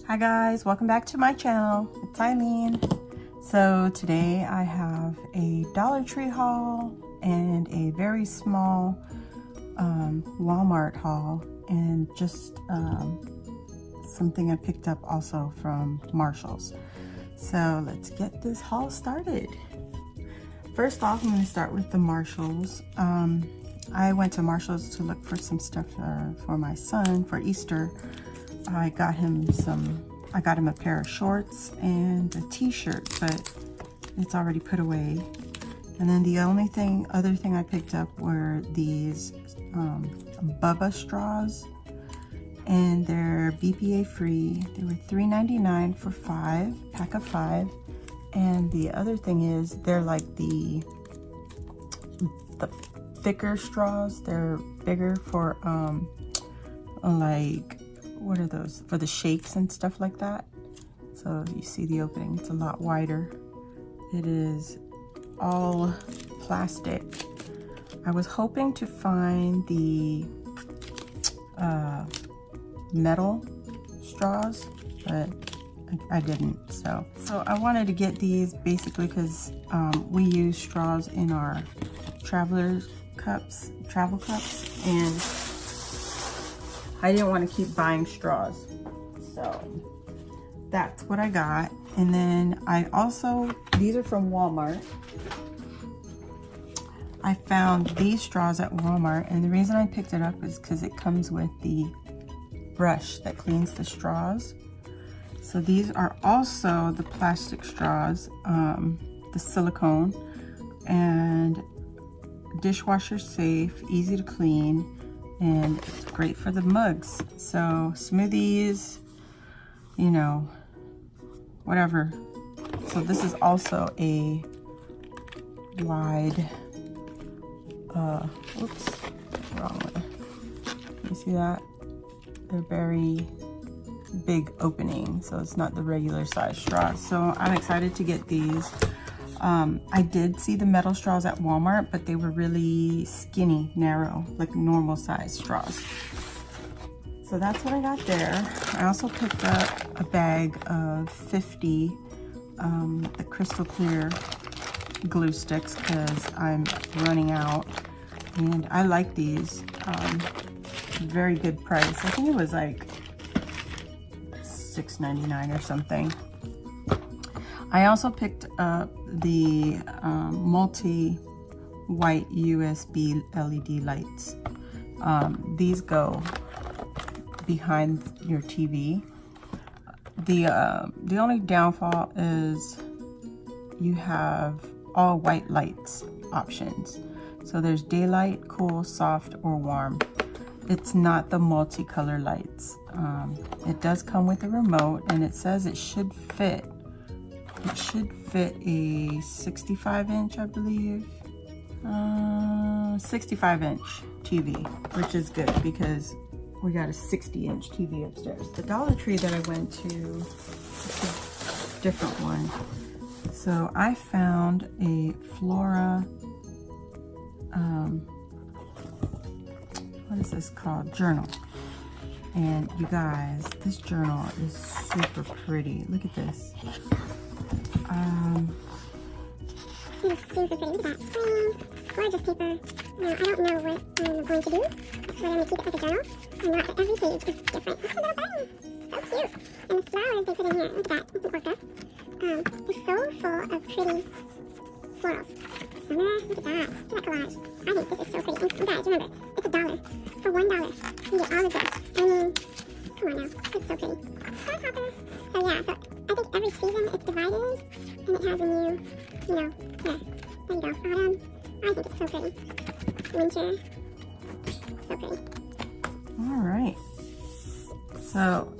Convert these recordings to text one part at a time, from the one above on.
Hi guys, welcome back to my channel. It's Eileen. So today I have a Dollar Tree haul and a very small Walmart haul, and just something I picked up also from Marshall's. So let's get this haul started. First off, I'm going to start with the Marshall's. I went to Marshall's to look for some stuff for my son for Easter. I got him a pair of shorts and a t-shirt, but it's already put away. And then the other thing I picked up were these Bubba straws, and they're BPA free. They were $3.99 for pack of 5. And the other thing is they're like the thicker straws. They're bigger for like, what are those, for the shakes and stuff like that. So you see the opening, it's a lot wider. It is all plastic. I was hoping to find the metal straws, but I didn't. So I wanted to get these basically because we use straws in our travel cups, and I didn't want to keep buying straws. So that's what I got. And then these are from Walmart. I found these straws at Walmart, and the reason I picked it up is because it comes with the brush that cleans the straws. So these are also the plastic straws, the silicone, and dishwasher safe, easy to clean, and it's great for the mugs. So smoothies, you know, whatever. So this is also a wide, oops, wrong way. You see that? They're very big opening, so it's not the regular size straw. So I'm excited to get these. I did see the metal straws at Walmart, but they were really skinny, narrow, like normal size straws. So that's what I got there. I also picked up a bag of 50 the crystal clear glue sticks because I'm running out, and I like these. Very good price. I think it was like $6.99 or something. I also picked up the multi-white USB LED lights. These go behind your TV. The only downfall is you have all white lights options. So there's daylight, cool, soft, or warm. It's not the multicolor lights. It does come with a remote, and it says it should fit. It should fit a 65-inch, I believe. 65-inch TV, which is good because we got a 60-inch TV upstairs. The Dollar Tree that I went to, it's a different one. So I found a Flora, what is this called? Journal. And you guys, this journal is super pretty. Look at this. It's super pretty. Look at that screen. Gorgeous paper. Now, I don't know what I'm going to do. Whether I'm going to keep it as a journal or not, but every page is different. Look at the little button. So cute. And the flowers they put in here. Look at that. It's an orca. It's so full of pretty florals. Summer. Look at that. Look at that collage. I think this is so pretty. And guys, remember, it's $1. For $1, you get all of this. I mean, come on now. It's so pretty. Grasshopper. So yeah, so I think every season it's divided, and it has a new, you know, yeah, there you go, autumn. I think it's so pretty. Winter, so pretty. All right. So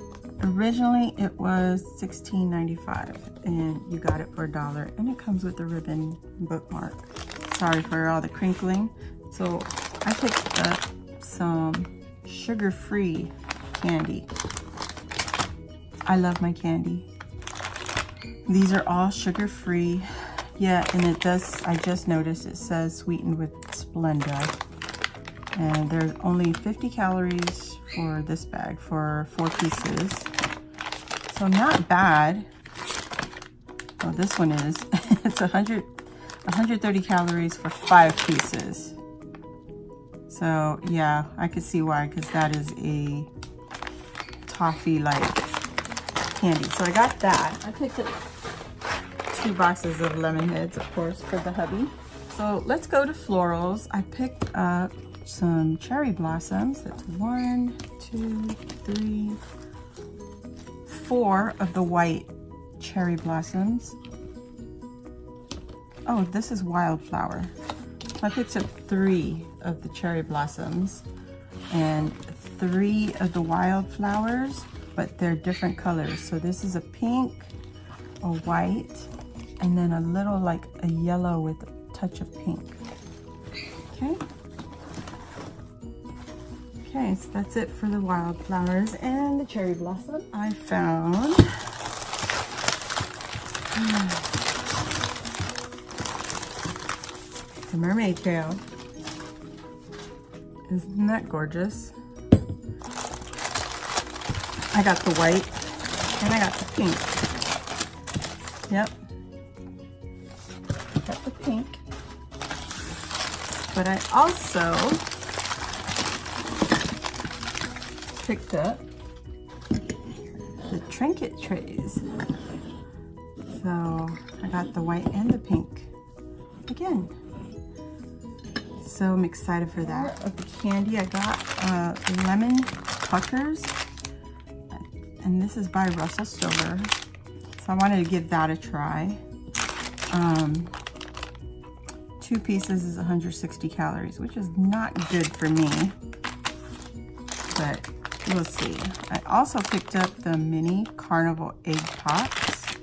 originally it was $16.95, and you got it for $1, and it comes with a ribbon bookmark. Sorry for all the crinkling. So I picked up some sugar-free candy. I love my candy. These are all sugar-free. Yeah, and it does, I just noticed it says sweetened with Splenda. And there's only 50 calories for this bag for 4 pieces. So not bad. Oh, this one is. It's 130 calories for 5 pieces. So yeah, I could see why, because that is a toffee-like candy. So I got that. I picked up 2 boxes of lemon heads, of course, for the hubby. So let's go to florals. I picked up some cherry blossoms. That's 1, 2, 3, 4 of the white cherry blossoms. Oh, this is wildflower. So I picked up 3 of the cherry blossoms and 3 of the wildflowers, but they're different colors. So this is a pink, a white, and then a little like a yellow with a touch of pink. Okay. Okay, so that's it for the wildflowers and the cherry blossom. I found the mermaid tail. Isn't that gorgeous? I got the white and I got the pink. Yep. I got the pink. But I also picked up the trinket trays. So I got the white and the pink again. So I'm excited for that. Of the candy, I got lemon puckers, and this is by Russell Stover. So I wanted to give that a try. 2 pieces is 160 calories, which is not good for me, but we'll see. I also picked up the mini carnival egg pops.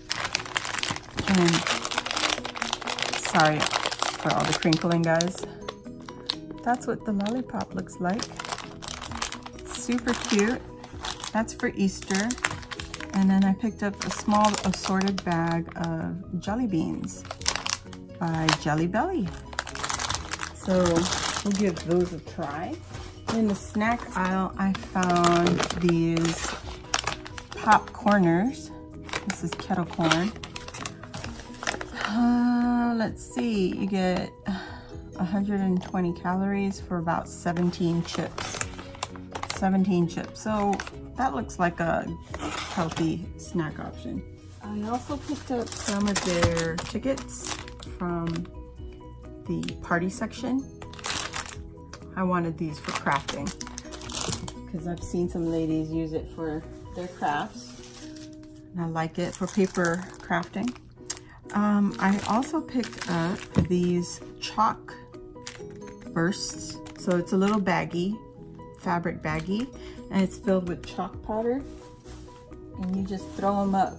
And sorry for all the crinkling, guys. That's what the lollipop looks like. Super cute. That's for Easter. And then I picked up a small assorted bag of jelly beans by Jelly Belly. So we'll give those a try. In the snack aisle, I found these popcorners. This is kettle corn. Let's see, you get 120 calories for about 17 chips. 17 chips. So that looks like a healthy snack option. I also picked up some of their tickets from the party section. I wanted these for crafting because I've seen some ladies use it for their crafts. And I like it for paper crafting. I also picked up these chalk bursts. So it's a little baggie, fabric baggie, and it's filled with chalk powder. And you just throw them up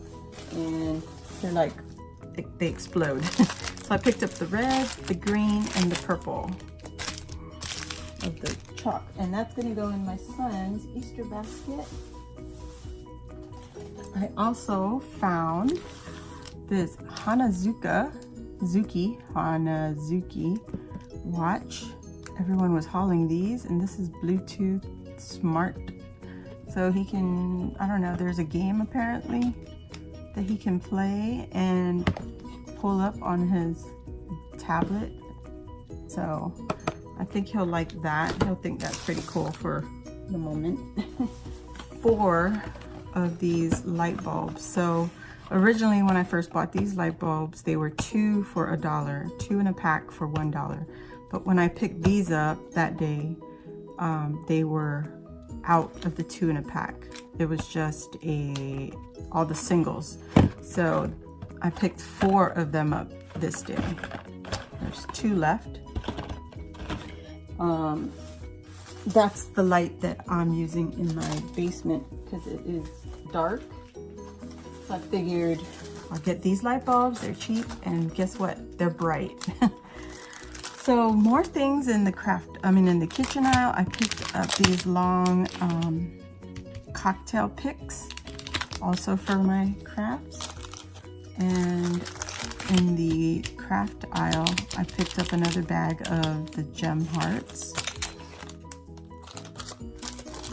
and they're like, they explode. So I picked up the red, the green, and the purple of the chalk. And that's gonna go in my son's Easter basket. I also found this Hanazuki watch. Everyone was hauling these, and this is Bluetooth smart. So he can, I don't know, there's a game apparently that he can play and pull up on his tablet. So I think he'll like that. He'll think that's pretty cool for the moment. 4 of these light bulbs. So originally when I first bought these light bulbs, they were 2 for $1, 2 in a pack for $1. But when I picked these up that day, they were out of the 2 in a pack. It was just all the singles. So I picked 4 of them up this day. There's 2 left. That's the light that I'm using in my basement because it is dark. So I figured I'll get these light bulbs. They're cheap, and guess what? They're bright. So more things in the in the kitchen aisle. I picked up these long cocktail picks, also for my crafts. And in the craft aisle, I picked up another bag of the gem hearts.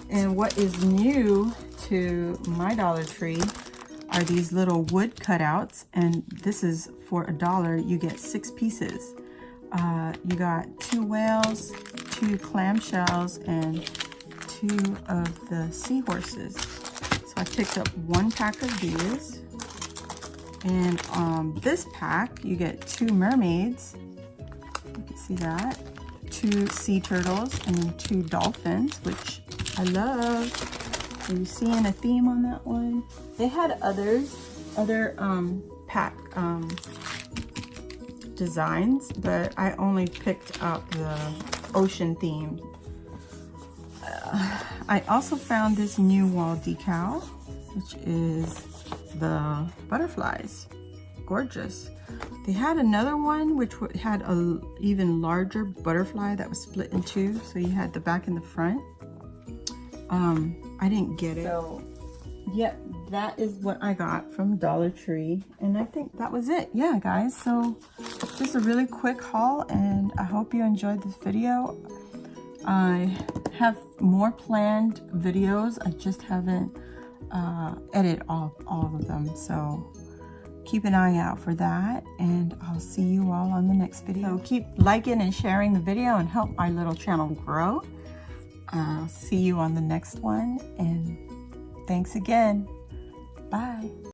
And what is new to my Dollar Tree, are these little wood cutouts, and this is for $1. You get 6 pieces. You got 2 whales, 2 clamshells, and 2 of the seahorses. So I picked up 1 pack of these. And this pack, you get 2 mermaids. You can see that. 2 sea turtles and 2 dolphins, which I love. Are you seeing a theme on that one? They had other pack designs, but I only picked up the ocean theme. I also found this new wall decal, which is the butterflies. Gorgeous. They had another one which had a even larger butterfly that was split in 2, so you had the back and the front. I didn't get it. So, yep, that is what I got from Dollar Tree, and I think that was it. Yeah, guys, so just a really quick haul, and I hope you enjoyed this video. I have more planned videos. I just haven't edited all of them, so keep an eye out for that, and I'll see you all on the next video. So keep liking and sharing the video and help my little channel grow. I'll see you on the next one, and thanks again. Bye.